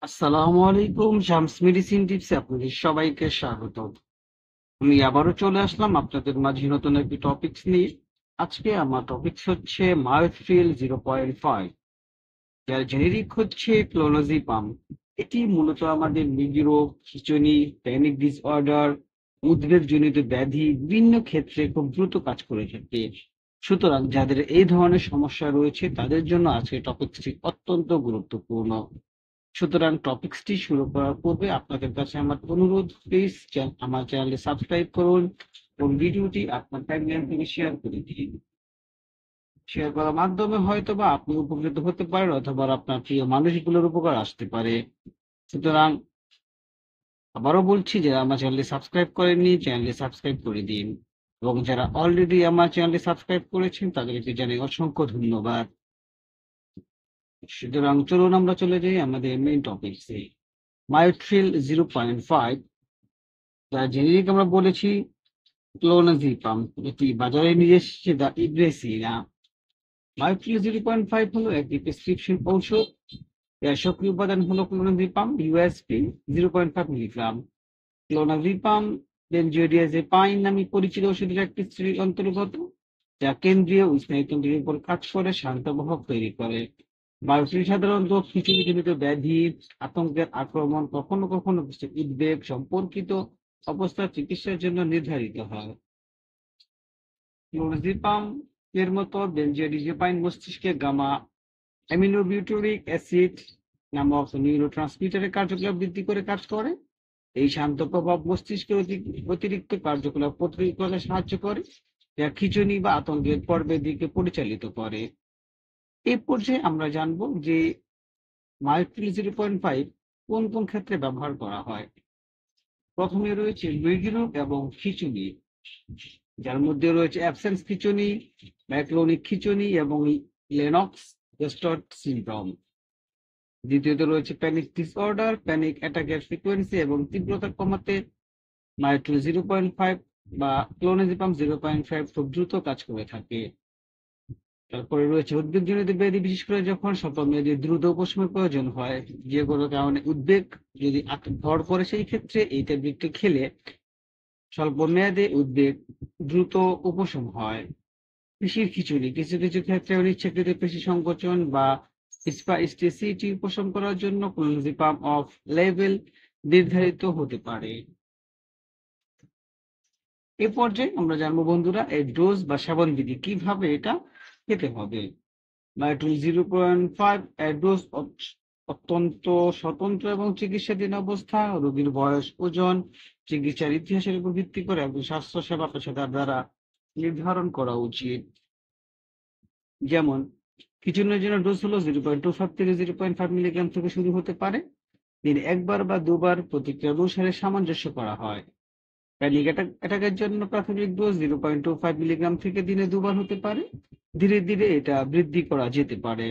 আসসালামু আলাইকুম। শামস মেডিসিন টিপসে আপনাদের সবাইকে স্বাগত। আমি আবারও চলে আসলাম আপনাদের মাঝে নতুন একটি টপিকস নিয়ে। আজকে আমার টপিকস হচ্ছে মায়োথ্রিল 0.5, যার জেনেরিক হচ্ছে ক্লোনাজিপাম। এটি মূলত আমাদের মৃগীরোগ, খিঁচুনি, প্যানিক ডিসঅর্ডার, উদ্বেগজনিত ব্যাধি বিভিন্ন ক্ষেত্রে খুব দ্রুত কাজ করে থাকে। সুতরাং যাদের এই ধরনের সমস্যা রয়েছে তাদের জন্য আজকের টপিকসটি অত্যন্ত গুরুত্বপূর্ণ। সুতরাং টপিকসটি শুরু করার পূর্বে আপনাদের কাছে আমার অনুরোধ, প্লিজ আমার চ্যানেলটি সাবস্ক্রাইব করুন এবং ভিডিওটি আপনার টাইমলাইন থেকে শেয়ার করে দিন। শেয়ার করার মাধ্যমে হয়তোবা আপনি উপকৃত হতে পারেন অথবা আপনার প্রিয় মানুষগুলোর উপকার আসতে পারে। সুতরাং আবারও বলছি, যারা আমার চ্যানেলটি সাবস্ক্রাইব করেননি চ্যানেলটি সাবস্ক্রাইব করে দিন, এবং যারা অলরেডি আমার চ্যানেলটি সাবস্ক্রাইব করেছেন তাদেরকে জানাই অসংখ্য ধন্যবাদ। সুতরাং চলুন আমরা চলে যাই আমাদের মেইন টপিকসে। মায়োথ্রিল 0.5, যার জেনেরিক আমরা বলেছি ক্লোনাজিপাম, এটি বাজারে নিয়ে এসেছে দ্য ইব্রেসিনা। মায়োথ্রিল 0.5 হলো একটি প্রেসক্রিপশন ঔষধ। এর সক্রিয় উপাদান হলো clonazepam USP 0.5 milligram. Clonazepam benzodiazepine নামে পরিচিত ওষুধের একটি শ্রেণীর অন্তর্গত, যা কেন্দ্রীয় স্নায়ুতন্ত্রের উপর কাজ করে শান্ত প্রভাব তৈরি করে। মায়োথ্রিল সাধারণত খিচুড়িজনিত ব্যাধি, আতঙ্কের আক্রমণ, কখনো কখনো উদ্বেগ সম্পর্কিত অবস্থার চিকিৎসার জন্য নির্ধারিত হয়। ক্লোনাজিপাম এর মতো বেনজোডিয়াজেপাইন মস্তিষ্কে গামা অ্যামিনোবিউটারিক অ্যাসিড নামক নিউরোট্রান্সমিটারের কার্যকলাপ বৃদ্ধি করে কাজ করে। এই শান্ত প্রভাব মস্তিষ্কের অতিরিক্ত কার্যকলাপ প্রতিরোধ করতে সাহায্য করে, যা খিঁচুনি বা আতঙ্কের পর্বের দিকে পরিচালিত করে। এই পর্যায়ে আমরা জানবো যে মায়োথ্রিল 0.5 কোন কোন ক্ষেত্রে ব্যবহার করা হয়। প্রথমে রয়েছে মৃগীরোগ এবং খিঁচুনি, যার মধ্যে রয়েছে অ্যাবসেন্স খিঁচুনি, ম্যাকলোনিক খিঁচুনি এবং লেনক্স গ্যাস্ট্রয়েড সিনড্রোম। দ্বিতীয়ত রয়েছে প্যানিক ডিসঅর্ডার, প্যানিক অ্যাটাকের ফ্রিকোয়েন্সি এবং তীব্রতা কমাতে মায়োথ্রিল 0.5 বা ক্লোনাজিপাম 0.5 খুব দ্রুত কাজ করে থাকে। তারপরে রয়েছে উদ্বেগজনিত ব্যাধি, বিশেষ করে যখন স্বল্পমেয়াদী দ্রুত উপশমের প্রয়োজন হয়, যে কোনো কারণে উদ্বেগ যদি ভর করে, সেই ক্ষেত্রে এই ট্যাবলেটটি খেলে স্বল্প মেয়াদে উদ্বেগ দ্রুত উপশম হয়। পেশির খিঁচুনি, কিছু কিছু ক্ষেত্রে অনিচ্ছাকৃত পেশি সংকোচন বা স্পাইস্টিসিটি উপশম করার জন্য ক্লোনাজিপাম অফ লেভেল নির্ধারিত হতে পারে। এ পর্যায়ে আমরা জানবো বন্ধুরা, এই ডোজ বা সেবন বিধি কিভাবে এটা খেতে হবে। মায়োথ্রিল 0.5 এর ডোজ অত্যন্ত স্বতন্ত্র এবং চিকিৎসাধীন অবস্থা, রোগীর বয়স, ওজন, চিকিৎসার ইতিহাসের উপর ভিত্তি করে একজন স্বাস্থ্যসেবা পেশাদার দ্বারা নির্ধারণ করা উচিত। যেমন খিচুনির জন্য ডোজ হলো 0.25 থেকে 0.5 মিলিগ্রাম থেকে শুরু হতে পারে। দিনে একবার বা দুবার প্রতিক্রিয়া অনুসারে সামঞ্জস্য করা হয়। প্যানিক অ্যাটাকের জন্য প্রাথমিক ডোজ 0.25 মিলিগ্রাম থেকে দিনে দুবার হতে পারে। ধীরে ধীরে এটা বৃদ্ধি করা যেতে পারে।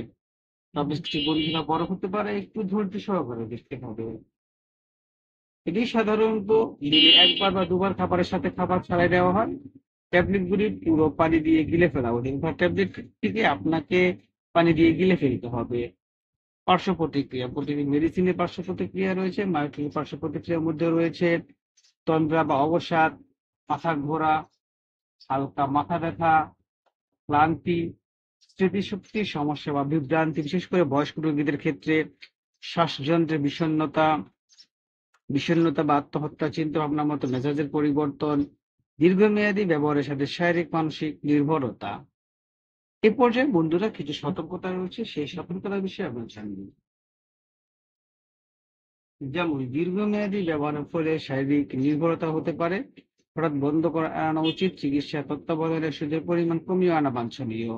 টপিকটি বন্ধুরা বড় হতে পারে, একটু ধৈর্য সহকারে দেখতে হবে। এটি সাধারণত দিনে একবার বা দুবার খাবারের সাথে খাবার ছাড়াই দেওয়া হয়। ট্যাবলেটগুলি পুরো পানি দিয়ে গিলে ফেলা উচিত, ট্যাবলেটটিকে আপনাকে পানি দিয়ে গিলে ফেলতে হবে। পার্শ্ব প্রতিক্রিয়া, প্রতিটি মেডিসিনের পার্শ্ব প্রতিক্রিয়া রয়েছে। মায়োথ্রিল পার্শ্ব প্রতিক্রিয়ার মধ্যে রয়েছে তন্দ্রা বা অবসাদ, মাথা ঘোরা, হালকা মাথা ব্যথা, ক্লান্তি, স্মৃতিশক্তির সমস্যা বা বিভ্রান্তি, বিশেষ করে বয়স্ক রোগীদের ক্ষেত্রে শ্বাসযন্ত্রের বিষণ্ণতা, বিষণ্ণতা বা আত্মহত্যা, চিন্তা ভাবনার মতো মেজাজের পরিবর্তন, দীর্ঘমেয়াদী ব্যবহারের সাথে শারীরিক মানসিক নির্ভরতা। এ পর্যায়ে বন্ধুরা কিছু সতর্কতা রয়েছে, সেই সতর্কতার বিষয়ে আমরা জানব। যেমন দীর্ঘমেয়াদী ব্যবহারের ফলে শারীরিক নির্ভরতা হতে পারে, হঠাৎ বন্ধ করা এড়ানো উচিত। চিকিৎসা তত্ত্বাবধানে ওষুধের পরিমাণ কমিয়ে আনা বাঞ্ছনীয়।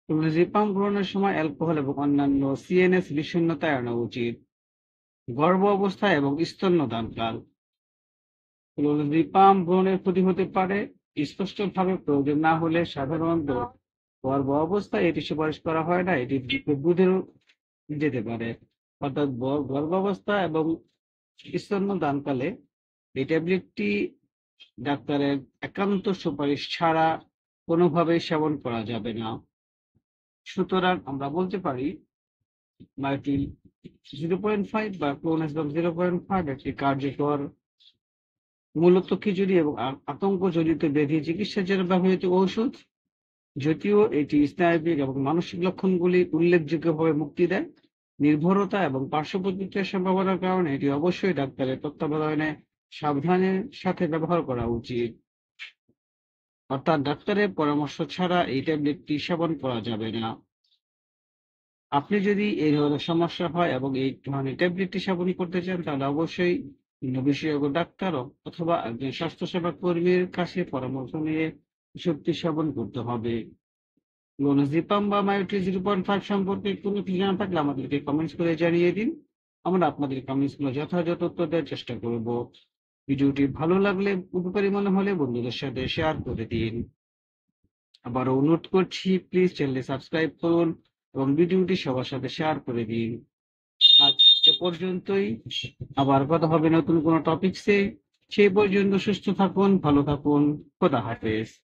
ক্লোনাজিপাম গ্রহণের সময় অ্যালকোহল এবং অন্যান্য সিএনএস বিষণ্ণতা এড়ানো উচিত। গর্ভ অবস্থা এবং স্তন্যদানকাল, ক্লোনাজিপাম গ্রহণের ক্ষতি হতে পারে। স্পষ্টভাবে প্রয়োজন না হলে সাধারণত গর্ভ অবস্থায় এটি সুপারিশ করা হয় না, এটি দুধের যেতে পারে। অর্থাৎ গর্ভাবস্থা এবং স্তন্যদানকালে এই ট্যাবলেটটি ডাক্তারের একান্ত সুপারিশ ছাড়া কোনোভাবেই সেবন করা যাবে না। সুতরাং আমরা বলতে পারি মায়োটিল 0.5 বা ক্লোনাসেপাম 0.5 একটি কার্যকর মূলত খিচুড়ি এবং আতঙ্কজনিত ব্যাধি চিকিৎসার জন্য ব্যবহৃত ঔষধ। যদিও এটি স্নায়বিক এবং মানসিক লক্ষণগুলি উল্লেখযোগ্যভাবে মুক্তি দেয়, নির্ভরতা এবং পার্শ্ব প্রতিক্রিয়ার সম্ভাবনার কারণে এটি অবশ্যই ডাক্তারের তত্ত্বাবধানে সাবধানের সাথে ব্যবহার করা উচিত। অর্থাৎ ডাক্তারের পরামর্শ ছাড়া এই ট্যাবলেটটি সেবন করা যাবে না। আপনি যদি এই ধরনের সমস্যা হয় এবং এই ধরনের ট্যাবলেটটি সেবন করতে চান, তাহলে অবশ্যই বিশেষজ্ঞ ডাক্তার অথবা একজন স্বাস্থ্যসেবা কর্মীর কাছে পরামর্শ নিয়ে ওষুধটি সেবন করতে হবে। ক্লোনাজিপাম বা মায়োটিল 0.5 সম্পর্কে কোনো কিছু জানা থাকলে আমাদেরকে কমেন্টস করে জানিয়ে দিন। আমরা আপনাদের কমেন্টসগুলো যথাযথ উত্তর দেওয়ার চেষ্টা করব। ভিডিওটি ভালো লাগলে, উপকারী মনে হলে বন্ধুদের সাথে শেয়ার করে দিন। আবারও অনুরোধ করছি, প্লিজ চ্যানেলটি সাবস্ক্রাইব করুন এবং ভিডিওটি সবার সাথে শেয়ার করে দিন। আজ এ পর্যন্তই, আবার কথা হবে নতুন কোনো টপিকসে। সেই পর্যন্ত সুস্থ থাকুন, ভালো থাকুন, খোদা হাফেজ।